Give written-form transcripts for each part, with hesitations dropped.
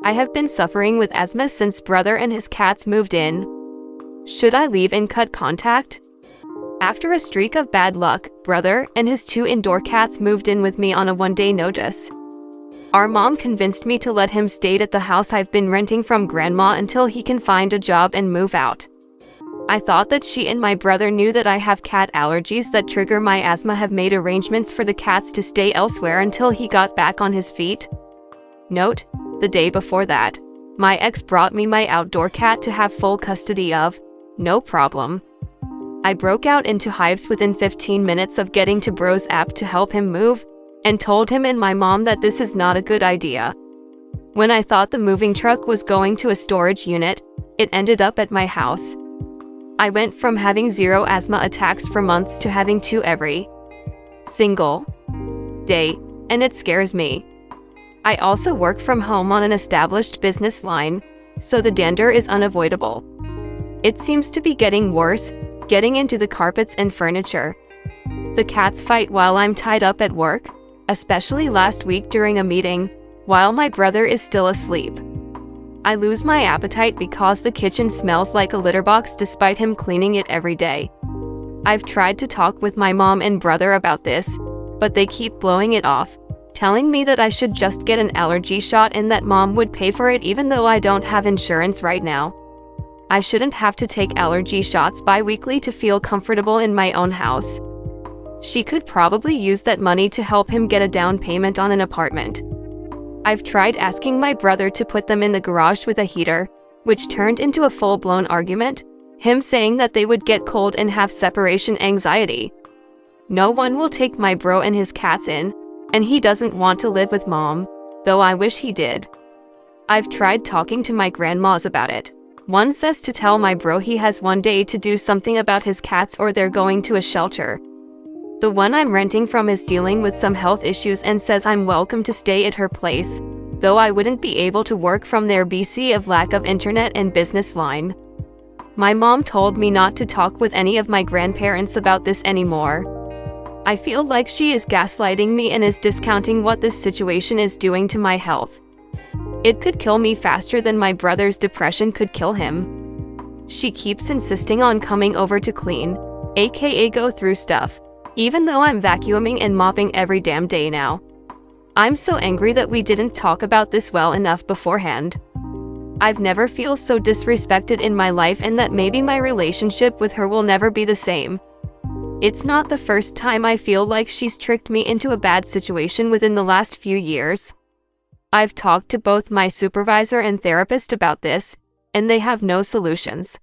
I have been suffering with asthma since brother and his cats moved in. Should I leave and cut contact? After a streak of bad luck, brother and his 2 indoor cats moved in with me on a one-day notice. Our mom convinced me to let him stay at the house I've been renting from grandma until he can find a job and move out. I thought that she and my brother knew that I have cat allergies that trigger my asthma, have made arrangements for the cats to stay elsewhere until he got back on his feet. Note, the day before that, my ex brought me my outdoor cat to have full custody of. No problem. I broke out into hives within 15 minutes of getting to Bro's app to help him move, and told him and my mom that this is not a good idea. When I thought the moving truck was going to a storage unit, it ended up at my house. I went from having 0 asthma attacks for months to having 2 every single day, and it scares me. I also work from home on an established business line, so the dander is unavoidable. It seems to be getting worse, getting into the carpets and furniture. The cats fight while I'm tied up at work, especially last week during a meeting, while my brother is still asleep. I lose my appetite because the kitchen smells like a litter box despite him cleaning it every day. I've tried to talk with my mom and brother about this, but they keep blowing it off, telling me that I should just get an allergy shot and that mom would pay for it even though I don't have insurance right now. I shouldn't have to take allergy shots bi-weekly to feel comfortable in my own house. She could probably use that money to help him get a down payment on an apartment. I've tried asking my brother to put them in the garage with a heater, which turned into a full-blown argument, him saying that they would get cold and have separation anxiety. No one will take my bro and his cats in, and he doesn't want to live with mom, though I wish he did. I've tried talking to my grandmas about it. One says to tell my bro he has one day to do something about his cats or they're going to a shelter. The one I'm renting from is dealing with some health issues and says I'm welcome to stay at her place, though I wouldn't be able to work from there BC of lack of internet and business line. My mom told me not to talk with any of my grandparents about this anymore. I feel like she is gaslighting me and is discounting what this situation is doing to my health. It could kill me faster than my brother's depression could kill him. She keeps insisting on coming over to clean, aka go through stuff, even though I'm vacuuming and mopping every damn day now. I'm so angry that we didn't talk about this well enough beforehand. I've never felt so disrespected in my life, and that maybe my relationship with her will never be the same. It's not the first time I feel like she's tricked me into a bad situation within the last few years. I've talked to both my supervisor and therapist about this, and they have no solutions.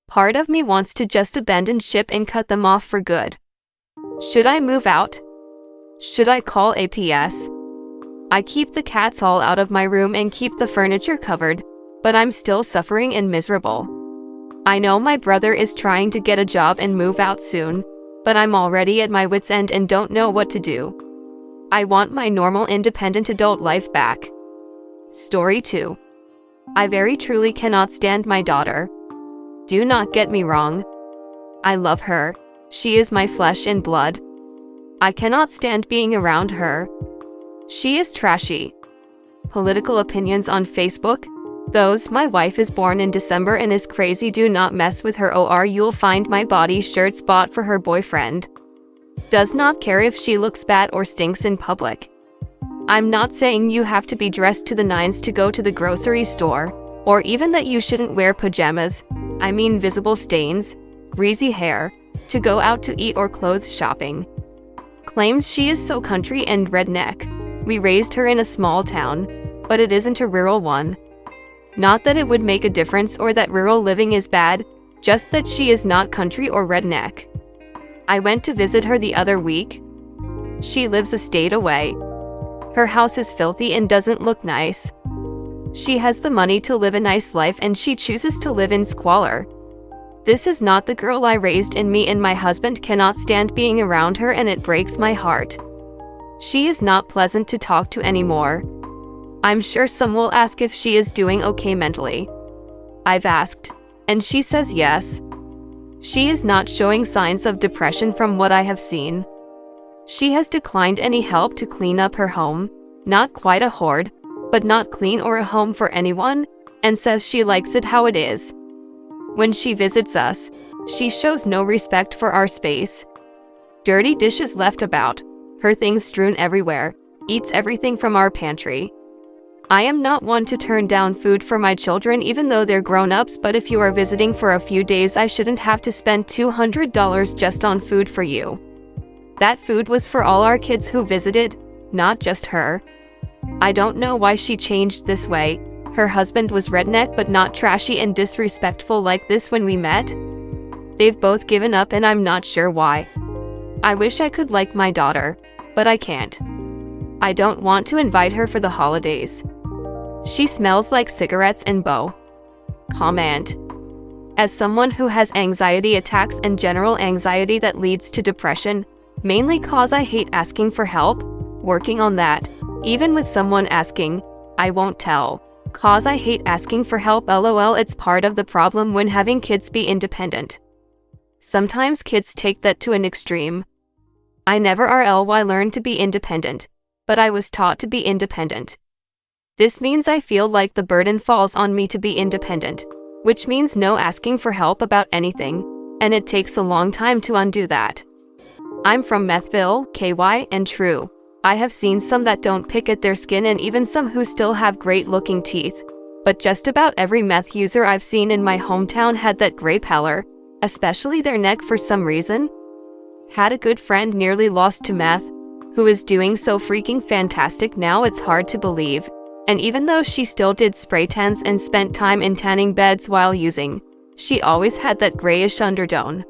Part of me wants to just abandon ship and cut them off for good. Should I move out? Should I call APS? I keep the cats all out of my room and keep the furniture covered, but I'm still suffering and miserable. I know my brother is trying to get a job and move out soon, but I'm already at my wit's end and don't know what to do. I want my normal independent adult life back. Story 2. I very truly cannot stand my daughter. Do not get me wrong. I love her. She is my flesh and blood. I cannot stand being around her. She is trashy. Political opinions on Facebook? Those, my wife is born in December and is crazy, do not mess with her, or you'll find my body shirts bought for her boyfriend. Does not care if she looks bad or stinks in public. I'm not saying you have to be dressed to the nines to go to the grocery store, or even that you shouldn't wear pajamas, I mean visible stains, greasy hair, to go out to eat or clothes shopping. Claims she is so country and redneck. We raised her in a small town, but it isn't a rural one. Not that it would make a difference or that rural living is bad, just that she is not country or redneck. I went to visit her the other week. She lives a state away. Her house is filthy and doesn't look nice. She has the money to live a nice life and she chooses to live in squalor. This is not the girl I raised, and me and my husband cannot stand being around her, and it breaks my heart. She is not pleasant to talk to anymore. I'm sure some will ask if she is doing okay mentally. I've asked, and she says yes. She is not showing signs of depression from what I have seen. She has declined any help to clean up her home, not quite a hoard, but not clean or a home for anyone, and says she likes it how it is. When she visits us, she shows no respect for our space. Dirty dishes left about, her things strewn everywhere, eats everything from our pantry. I am not one to turn down food for my children even though they're grown-ups, but if you are visiting for a few days, I shouldn't have to spend $200 just on food for you. That food was for all our kids who visited, not just her. I don't know why she changed this way. Her husband was redneck but not trashy and disrespectful like this when we met. They've both given up and I'm not sure why. I wish I could like my daughter, but I can't. I don't want to invite her for the holidays. She smells like cigarettes and beau. Comment. As someone who has anxiety attacks and general anxiety that leads to depression, mainly cause I hate asking for help, working on that. Even with someone asking, I won't tell. Cause I hate asking for help, lol. It's part of the problem when having kids. Be independent. Sometimes kids take that to an extreme. I never learned to be independent, but I was taught to be independent. This means I feel like the burden falls on me to be independent, which means no asking for help about anything, and it takes a long time to undo that. I'm from Methville, KY, and true, I have seen some that don't pick at their skin and even some who still have great looking teeth, but just about every meth user I've seen in my hometown had that gray pallor, especially their neck for some reason. Had a good friend nearly lost to meth, who is doing so freaking fantastic now it's hard to believe. And even though she still did spray tans and spent time in tanning beds while using, she always had that grayish undertone.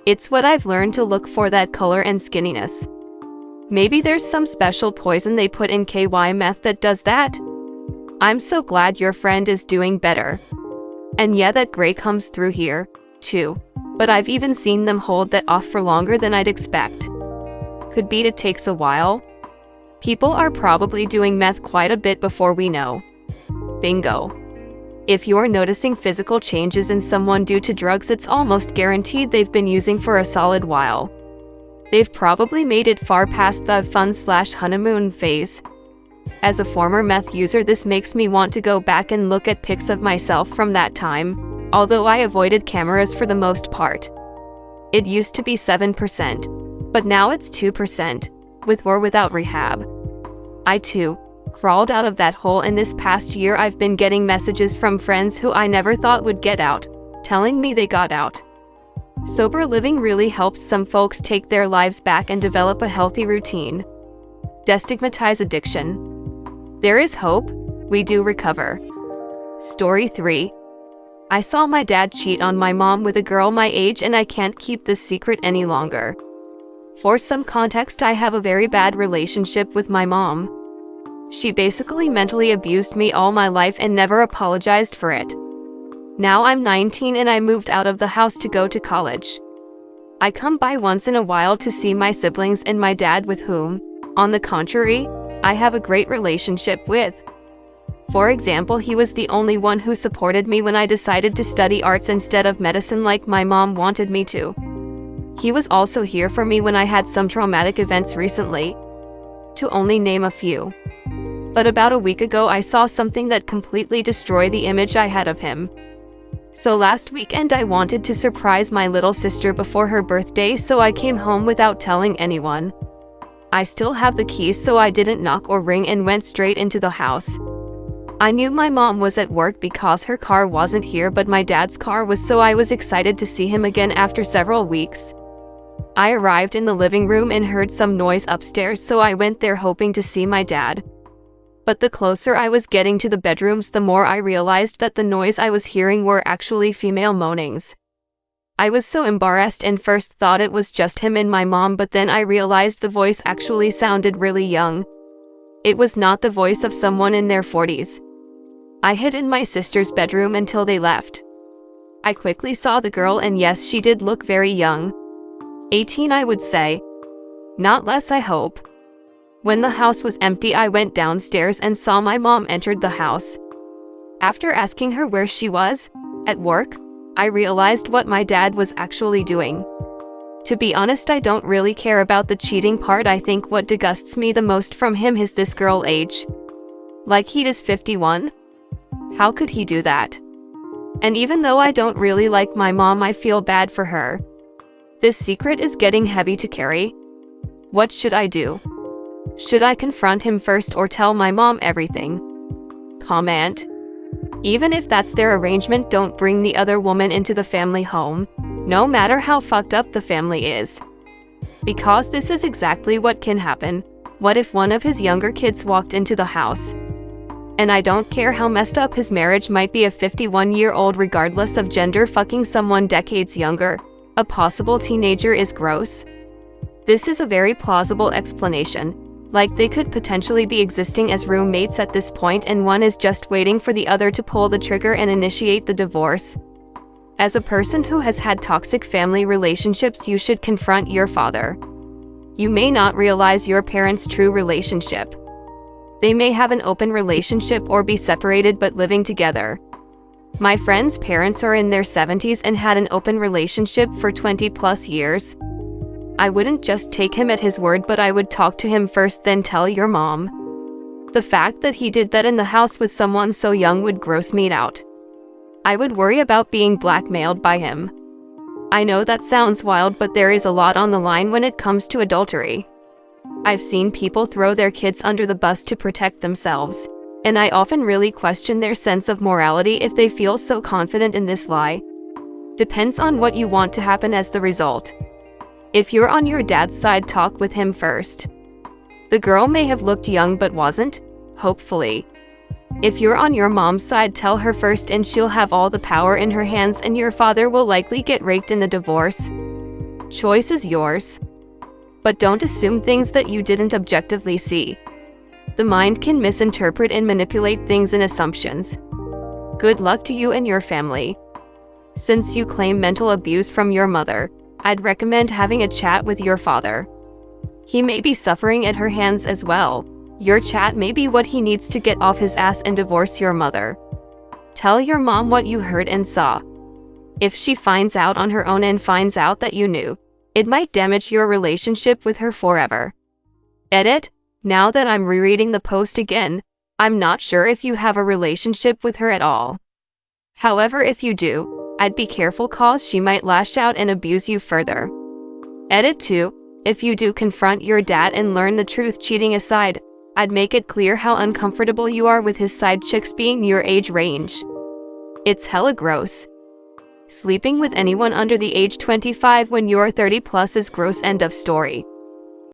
It's what I've learned to look for, that color and skinniness. Maybe there's some special poison they put in KY meth that does that? I'm so glad your friend is doing better. And yeah, that gray comes through here, too. But I've even seen them hold that off for longer than I'd expect. Could be it takes a while. People are probably doing meth quite a bit before we know. Bingo. If you're noticing physical changes in someone due to drugs, it's almost guaranteed they've been using for a solid while. They've probably made it far past the fun/honeymoon phase. As a former meth user, this makes me want to go back and look at pics of myself from that time, although I avoided cameras for the most part. It used to be 7%, but now it's 2%. With or without rehab. I too crawled out of that hole, and this past year I've been getting messages from friends who I never thought would get out, telling me they got out. Sober living really helps some folks take their lives back and develop a healthy routine. Destigmatize addiction. There is hope, we do recover. Story 3. I saw my dad cheat on my mom with a girl my age, and I can't keep this secret any longer. For some context, I have a very bad relationship with my mom. She basically mentally abused me all my life and never apologized for it. Now I'm 19 and I moved out of the house to go to college. I come by once in a while to see my siblings and my dad, with whom, on the contrary, I have a great relationship with. For example, he was the only one who supported me when I decided to study arts instead of medicine like my mom wanted me to. He was also here for me when I had some traumatic events recently, to only name a few. But about a week ago I saw something that completely destroyed the image I had of him. So last weekend I wanted to surprise my little sister before her birthday, so I came home without telling anyone. I still have the keys, so I didn't knock or ring and went straight into the house. I knew my mom was at work because her car wasn't here, but my dad's car was, so I was excited to see him again after several weeks. I arrived in the living room and heard some noise upstairs, so I went there hoping to see my dad. But the closer I was getting to the bedrooms, the more I realized that the noise I was hearing were actually female moanings. I was so embarrassed and first thought it was just him and my mom, but then I realized the voice actually sounded really young. It was not the voice of someone in their 40s. I hid in my sister's bedroom until they left. I quickly saw the girl, and yes, she did look very young. 18, I would say. Not less, I hope. When the house was empty, I went downstairs and saw my mom entered the house. After asking her where she was, at work, I realized what my dad was actually doing. To be honest, I don't really care about the cheating part. I think what disgusts me the most from him is this girl age. Like he is 51? How could he do that? And even though I don't really like my mom, I feel bad for her. This secret is getting heavy to carry. What should I do? Should I confront him first or tell my mom everything? Comment. Even if that's their arrangement, don't bring the other woman into the family home, no matter how fucked up the family is. Because this is exactly what can happen. What if one of his younger kids walked into the house? And I don't care how messed up his marriage might be, a 51-year-old, regardless of gender, fucking someone decades younger, a possible teenager, is gross. This is a very plausible explanation. Like they could potentially be existing as roommates at this point, and one is just waiting for the other to pull the trigger and initiate the divorce. As a person who has had toxic family relationships, you should confront your father. You may not realize your parents' true relationship. They may have an open relationship or be separated but living together. My friend's parents are in their 70s and had an open relationship for 20+ years. I wouldn't just take him at his word, but I would talk to him first, then tell your mom. The fact that he did that in the house with someone so young would gross me out. I would worry about being blackmailed by him. I know that sounds wild, but there is a lot on the line when it comes to adultery. I've seen people throw their kids under the bus to protect themselves, and I often really question their sense of morality if they feel so confident in this lie. Depends on what you want to happen as the result. If you're on your dad's side, talk with him first. The girl may have looked young but wasn't, hopefully. If you're on your mom's side, tell her first and she'll have all the power in her hands, and your father will likely get raked in the divorce. Choice is yours. But don't assume things that you didn't objectively see. The mind can misinterpret and manipulate things in assumptions. Good luck to you and your family. Since you claim mental abuse from your mother, I'd recommend having a chat with your father. He may be suffering at her hands as well. Your chat may be what he needs to get off his ass and divorce your mother. Tell your mom what you heard and saw. If she finds out on her own and finds out that you knew, it might damage your relationship with her forever. Edit. Now that I'm rereading the post again, I'm not sure if you have a relationship with her at all. However, if you do, I'd be careful, cause she might lash out and abuse you further. Edit 2. If you do confront your dad and learn the truth, cheating aside, I'd make it clear how uncomfortable you are with his side chicks being your age range. It's hella gross. Sleeping with anyone under the age 25 when you're 30+ is gross. End of story.